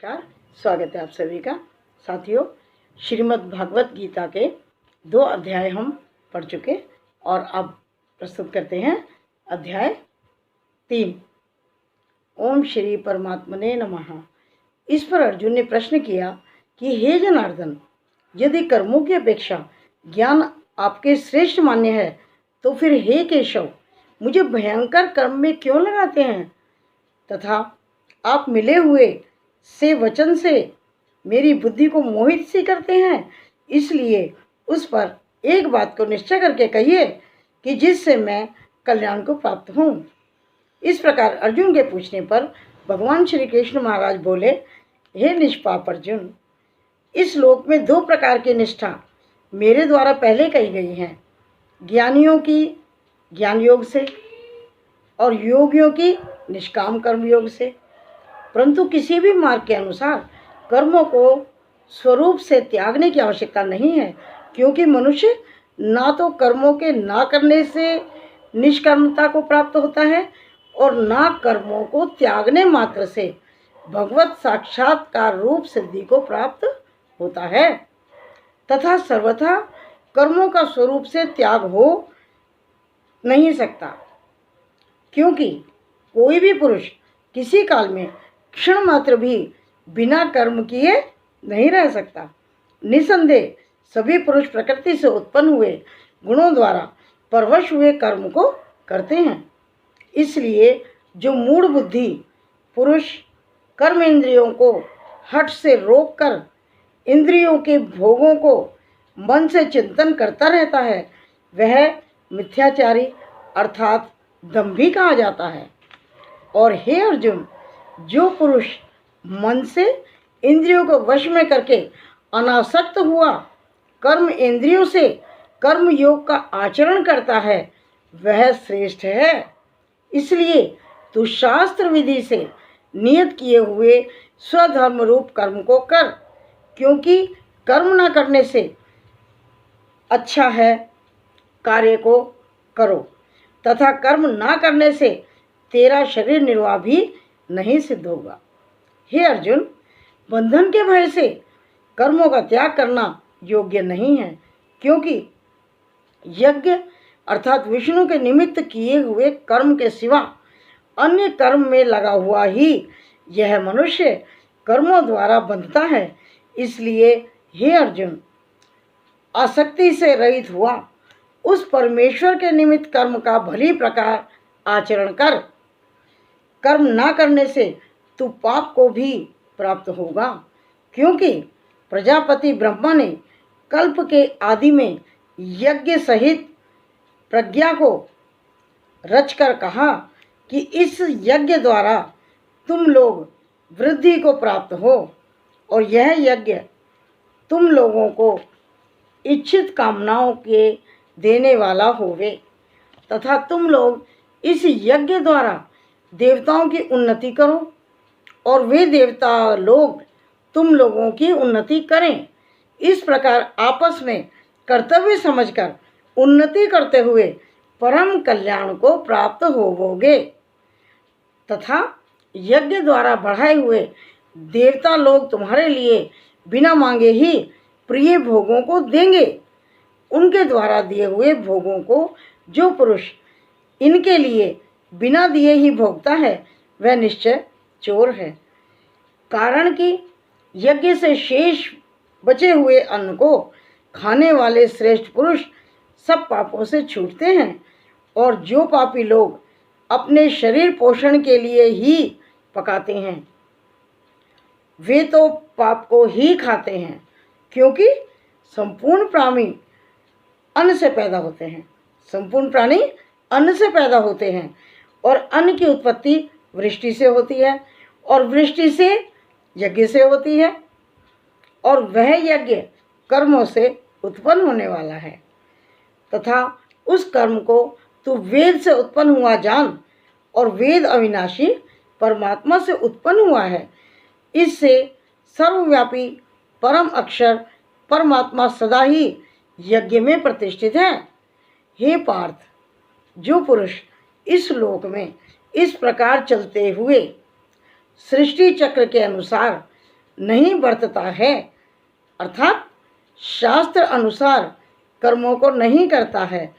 नमस्कार, स्वागत है आप सभी का। साथियों, श्रीमद् भागवत गीता के 2 अध्याय हम पढ़ चुके और अब प्रस्तुत करते हैं अध्याय 3। ओम श्री परमात्मने नमः। इस पर अर्जुन ने प्रश्न किया कि हे जनार्दन, यदि कर्मों की अपेक्षा ज्ञान आपके श्रेष्ठ मान्य है तो फिर हे केशव, मुझे भयंकर कर्म में क्यों लगाते हैं तथा आप मिले हुए से वचन से मेरी बुद्धि को मोहित सी करते हैं। इसलिए उस पर एक बात को निश्चय करके कहिए कि जिससे मैं कल्याण को प्राप्त हूँ। इस प्रकार अर्जुन के पूछने पर भगवान श्री कृष्ण महाराज बोले, हे निष्पाप अर्जुन, इस लोक में 2 प्रकार की निष्ठा मेरे द्वारा पहले कही गई हैं, ज्ञानियों की ज्ञान योग से और योगियों की निष्काम कर्म योग से। परंतु किसी भी मार्ग के अनुसार कर्मों को स्वरूप से त्यागने की आवश्यकता नहीं है, क्योंकि मनुष्य ना तो कर्मों के ना करने से निष्कर्मता को प्राप्त होता है और ना कर्मों को त्यागने मात्र से भगवत साक्षात्कार रूप सिद्धि को प्राप्त होता है तथा सर्वथा कर्मों का स्वरूप से त्याग हो नहीं सकता, क्योंकि कोई भी पुरुष किसी काल में क्षण मात्र भी बिना कर्म किए नहीं रह सकता। निसंदेह सभी पुरुष प्रकृति से उत्पन्न हुए गुणों द्वारा परवश हुए कर्म को करते हैं। इसलिए जो मूढ़ बुद्धि पुरुष कर्म इंद्रियों को हठ से रोककर इंद्रियों के भोगों को मन से चिंतन करता रहता है, वह मिथ्याचारी अर्थात दंभी कहा जाता है। और हे अर्जुन, जो पुरुष मन से इंद्रियों को वश में करके अनासक्त हुआ कर्म इंद्रियों से कर्म योग का आचरण करता है, वह श्रेष्ठ है। इसलिए तू शास्त्र विधि से नियत किए हुए स्वधर्म रूप कर्म को कर, क्योंकि कर्म न करने से अच्छा है कार्य को करो तथा कर्म ना करने से तेरा शरीर निर्वाह भी नहीं सिद्ध होगा। हे अर्जुन, बंधन के भय से कर्मों का त्याग करना योग्य नहीं है, क्योंकि यज्ञ अर्थात विष्णु के निमित्त किए हुए कर्म के सिवा अन्य कर्म में लगा हुआ ही यह मनुष्य कर्मों द्वारा बंधता है। इसलिए हे अर्जुन, आसक्ति से रहित हुआ उस परमेश्वर के निमित्त कर्म का भली प्रकार आचरण कर। कर्म ना करने से तू पाप को भी प्राप्त होगा, क्योंकि प्रजापति ब्रह्मा ने कल्प के आदि में यज्ञ सहित प्रज्ञा को रचकर कहा कि इस यज्ञ द्वारा तुम लोग वृद्धि को प्राप्त हो और यह यज्ञ तुम लोगों को इच्छित कामनाओं के देने वाला होवे तथा तुम लोग इस यज्ञ द्वारा देवताओं की उन्नति करो और वे देवता लोग तुम लोगों की उन्नति करें। इस प्रकार आपस में कर्तव्य समझकर उन्नति करते हुए परम कल्याण को प्राप्त होवोगे तथा यज्ञ द्वारा बढ़ाए हुए देवता लोग तुम्हारे लिए बिना मांगे ही प्रिय भोगों को देंगे। उनके द्वारा दिए हुए भोगों को जो पुरुष इनके लिए बिना दिए ही भोगता है, वह निश्चय चोर है। कारण कि यज्ञ से शेष बचे हुए अन्न को खाने वाले श्रेष्ठ पुरुष सब पापों से छूटते हैं, और जो पापी लोग अपने शरीर पोषण के लिए ही पकाते हैं, वे तो पाप को ही खाते हैं, क्योंकि संपूर्ण प्राणी अन्न से पैदा होते हैं। संपूर्ण प्राणी अन्न से पैदा होते हैं और अन्न की उत्पत्ति वृष्टि से होती है और वृष्टि से यज्ञ से होती है, और वह यज्ञ कर्मों से उत्पन्न होने वाला है तथा उस कर्म को तू वेद से उत्पन्न हुआ जान, और वेद अविनाशी परमात्मा से उत्पन्न हुआ है। इससे सर्वव्यापी परम अक्षर परमात्मा सदा ही यज्ञ में प्रतिष्ठित है। हे पार्थ, जो पुरुष इस लोक में इस प्रकार चलते हुए सृष्टि चक्र के अनुसार नहीं बरतता है, अर्थात शास्त्र अनुसार कर्मों को नहीं करता है,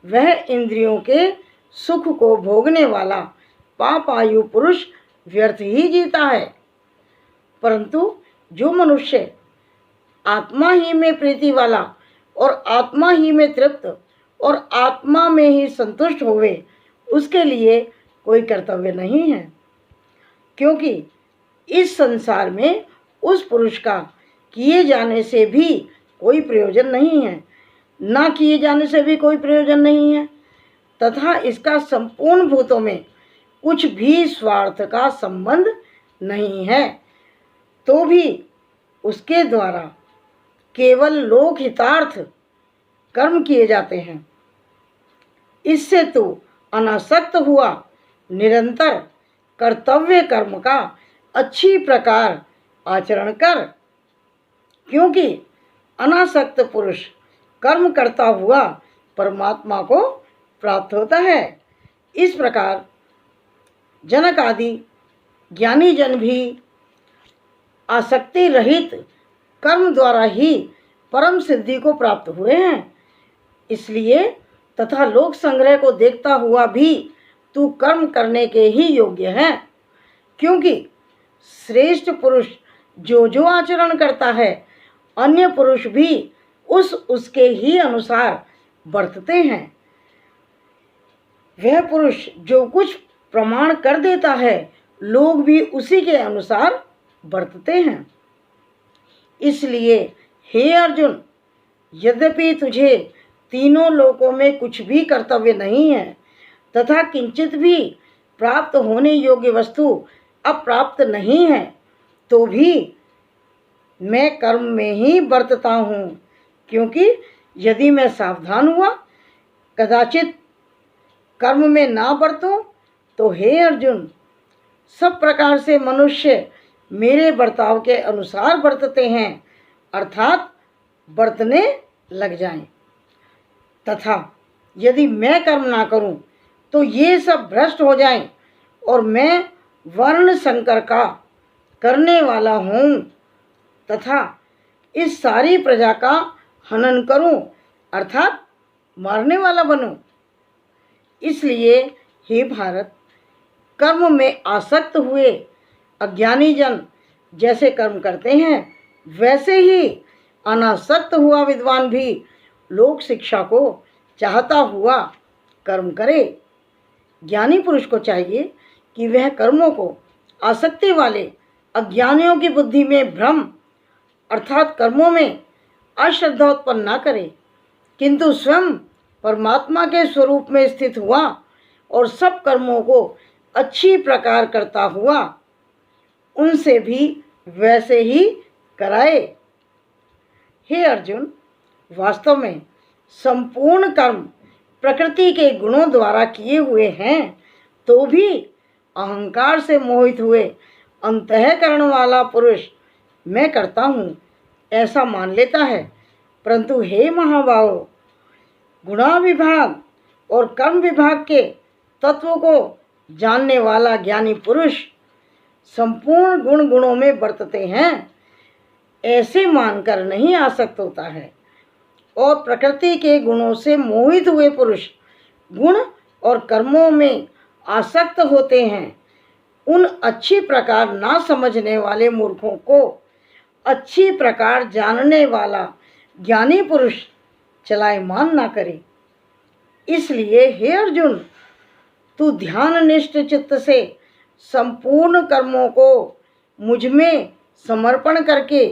वह इंद्रियों के सुख को भोगने वाला पापायु पुरुष व्यर्थ ही जीता है। परंतु जो मनुष्य आत्मा ही में प्रीति वाला और आत्मा ही में तृप्त और आत्मा में ही संतुष्ट होवे, उसके लिए कोई कर्तव्य नहीं है, क्योंकि इस संसार में उस पुरुष का किए जाने से भी कोई प्रयोजन नहीं है, ना किए जाने से भी कोई प्रयोजन नहीं है, तथा इसका संपूर्ण भूतों में कुछ भी स्वार्थ का संबंध नहीं है, तो भी उसके द्वारा केवल लोक हितार्थ कर्म किए जाते हैं। इससे तो अनासक्त हुआ निरंतर कर्तव्य कर्म का अच्छी प्रकार आचरण कर, क्योंकि अनासक्त पुरुष कर्म करता हुआ परमात्मा को प्राप्त होता है। इस प्रकार जनक आदि ज्ञानी जन भी आसक्ति रहित कर्म द्वारा ही परम सिद्धि को प्राप्त हुए हैं। इसलिए तथा लोक संग्रह को देखता हुआ भी तू कर्म करने के ही योग्य है, क्योंकि श्रेष्ठ पुरुष जो जो आचरण करता है, अन्य पुरुष भी उसके ही अनुसार बरतते हैं। वह पुरुष जो कुछ प्रमाण कर देता है, लोग भी उसी के अनुसार बरतते हैं। इसलिए हे अर्जुन, यद्यपि तुझे तीनों लोकों में कुछ भी कर्तव्य नहीं है तथा किंचित भी प्राप्त होने योग्य वस्तु अप्राप्त नहीं है, तो भी मैं कर्म में ही बरतता हूँ, क्योंकि यदि मैं सावधान हुआ कदाचित कर्म में ना बरतूं, तो हे अर्जुन, सब प्रकार से मनुष्य मेरे बर्ताव के अनुसार बरतते हैं, अर्थात बरतने लग जाएं। तथा यदि मैं कर्म ना करूं, तो ये सब भ्रष्ट हो जाएं और मैं वर्ण संकर का करने वाला हूँ तथा इस सारी प्रजा का हनन करूं, अर्थात मारने वाला बनूं। इसलिए हे भारत, कर्म में आसक्त हुए अज्ञानी जन जैसे कर्म करते हैं, वैसे ही अनासक्त हुआ विद्वान भी लोक शिक्षा को चाहता हुआ कर्म करे। ज्ञानी पुरुष को चाहिए कि वह कर्मों को आसक्ति वाले अज्ञानियों की बुद्धि में भ्रम अर्थात कर्मों में अश्रद्धा उत्पन्न ना करे, किंतु स्वयं परमात्मा के स्वरूप में स्थित हुआ और सब कर्मों को अच्छी प्रकार करता हुआ उनसे भी वैसे ही कराए। हे अर्जुन, वास्तव में संपूर्ण कर्म प्रकृति के गुणों द्वारा किए हुए हैं, तो भी अहंकार से मोहित हुए अंतःकरण वाला पुरुष मैं करता हूँ ऐसा मान लेता है। परंतु हे महाबाहो, गुणा विभाग और कर्म विभाग के तत्वों को जानने वाला ज्ञानी पुरुष संपूर्ण गुण गुणों में बरतते हैं ऐसे मानकर नहीं आसक्त होता है, और प्रकृति के गुणों से मोहित हुए पुरुष गुण और कर्मों में आसक्त होते हैं। उन अच्छी प्रकार ना समझने वाले मूर्खों को अच्छी प्रकार जानने वाला ज्ञानी पुरुष चलायमान ना करे। इसलिए हे अर्जुन, तू ध्याननिष्ठ चित्त से संपूर्ण कर्मों को मुझ में समर्पण करके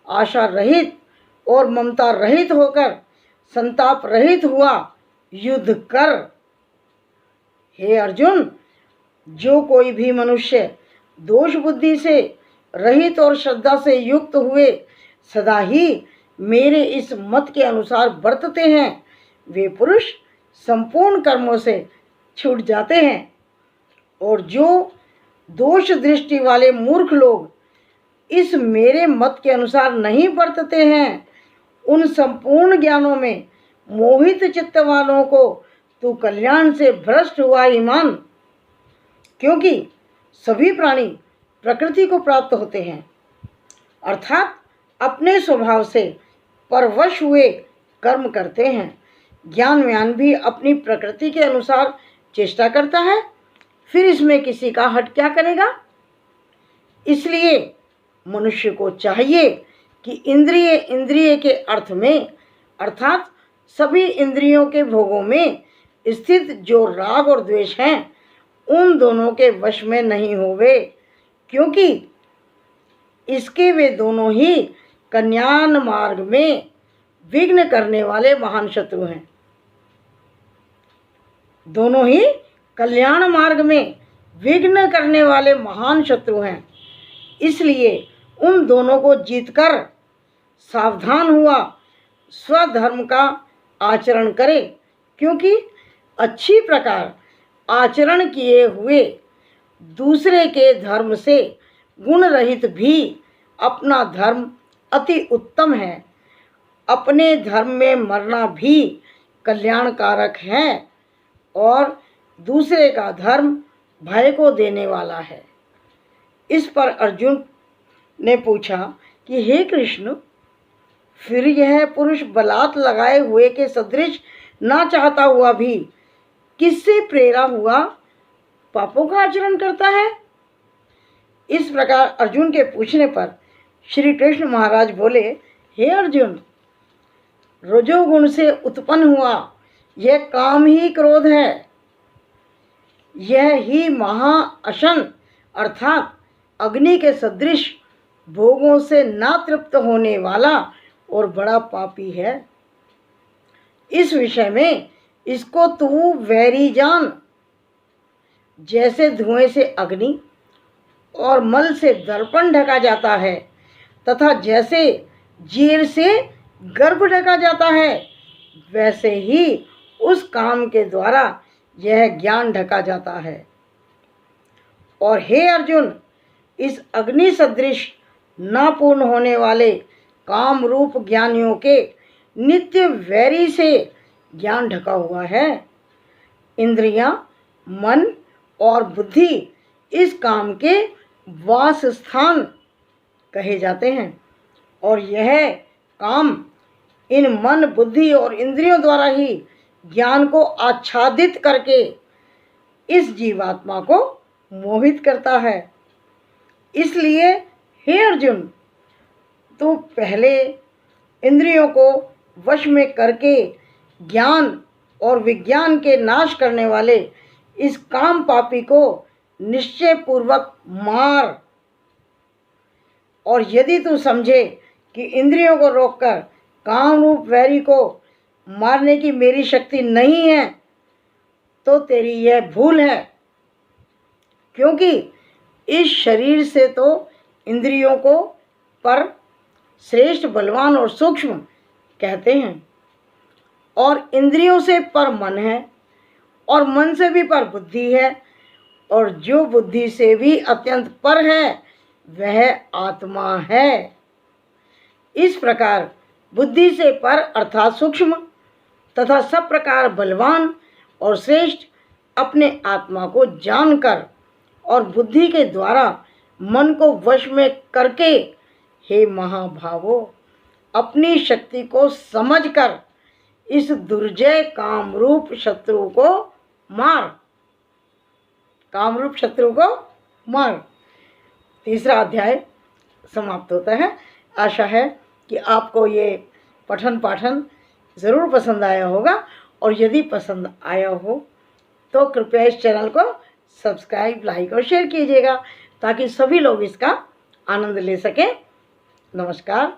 आशा रहित और ममता रहित होकर संताप रहित हुआ युद्ध कर। हे अर्जुन, जो कोई भी मनुष्य दोष बुद्धि से रहित और श्रद्धा से युक्त हुए सदा ही मेरे इस मत के अनुसार बरतते हैं, वे पुरुष संपूर्ण कर्मों से छूट जाते हैं। और जो दोष दृष्टि वाले मूर्ख लोग इस मेरे मत के अनुसार नहीं बरतते हैं, उन संपूर्ण ज्ञानों में मोहित चित्त वालों को तू कल्याण से भ्रष्ट हुआ ही मान, क्योंकि सभी प्राणी प्रकृति को प्राप्त होते हैं अर्थात अपने स्वभाव से परवश हुए कर्म करते हैं। ज्ञानवान भी अपनी प्रकृति के अनुसार चेष्टा करता है, फिर इसमें किसी का हट क्या करेगा। इसलिए मनुष्य को चाहिए कि इंद्रिय के अर्थ में अर्थात सभी इंद्रियों के भोगों में स्थित जो राग और द्वेष हैं उन दोनों के वश में नहीं होवे, क्योंकि इसके वे दोनों ही कल्याण मार्ग में विघ्न करने वाले महान शत्रु हैं। दोनों ही कल्याण मार्ग में विघ्न करने वाले महान शत्रु हैं। इसलिए उन दोनों को जीतकर सावधान हुआ स्वधर्म का आचरण करे, क्योंकि अच्छी प्रकार आचरण किए हुए दूसरे के धर्म से गुण रहित भी अपना धर्म अति उत्तम है। अपने धर्म में मरना भी कल्याणकारक है और दूसरे का धर्म भय को देने वाला है। इस पर अर्जुन ने पूछा कि हे कृष्ण, फिर यह पुरुष बलात् लगाए हुए के सदृश ना चाहता हुआ भी किससे प्रेरा हुआ पापों का आचरण करता है। इस प्रकार अर्जुन के पूछने पर श्री कृष्ण महाराज बोले, हे अर्जुन, रजोगुण से उत्पन्न हुआ यह काम ही क्रोध है। यह ही महाअशन अर्थात अग्नि के सदृश भोगों से ना तृप्त होने वाला और बड़ा पापी है। इस विषय में इसको तू वैरी जान। जैसे धुएं से अग्नि और मल से दर्पण ढका जाता है तथा जैसे जीर से गर्भ ढका जाता है, वैसे ही उस काम के द्वारा यह ज्ञान ढका जाता है। और हे अर्जुन, इस अग्नि सदृश न पूर्ण होने वाले काम रूप ज्ञानियों के नित्य वैरी से ज्ञान ढका हुआ है। इंद्रियां, मन और बुद्धि इस काम के वास स्थान कहे जाते हैं और यह काम इन मन, बुद्धि और इंद्रियों द्वारा ही ज्ञान को आच्छादित करके इस जीवात्मा को मोहित करता है। इसलिए हे अर्जुन, तू पहले इंद्रियों को वश में करके ज्ञान और विज्ञान के नाश करने वाले इस काम पापी को निश्चय पूर्वक मार। और यदि तू समझे कि इंद्रियों को रोककर काम रूप वैरी को मारने की मेरी शक्ति नहीं है, तो तेरी यह भूल है, क्योंकि इस शरीर से तो इंद्रियों को पर श्रेष्ठ, बलवान और सूक्ष्म कहते हैं, और इंद्रियों से पर मन है और मन से भी पर बुद्धि है, और जो बुद्धि से भी अत्यंत पर है वह आत्मा है। इस प्रकार बुद्धि से पर अर्थात सूक्ष्म तथा सब प्रकार बलवान और श्रेष्ठ अपने आत्मा को जानकर और बुद्धि के द्वारा मन को वश में करके, हे महाभावो, अपनी शक्ति को समझकर इस दुर्जय कामरूप शत्रु को मार। कामरूप शत्रु को मार। तीसरा अध्याय समाप्त होता है। आशा है कि आपको ये पठन पाठन ज़रूर पसंद आया होगा, और यदि पसंद आया हो तो कृपया इस चैनल को सब्सक्राइब, लाइक और शेयर कीजिएगा ताकि सभी लोग इसका आनंद ले सकें। नमस्कार।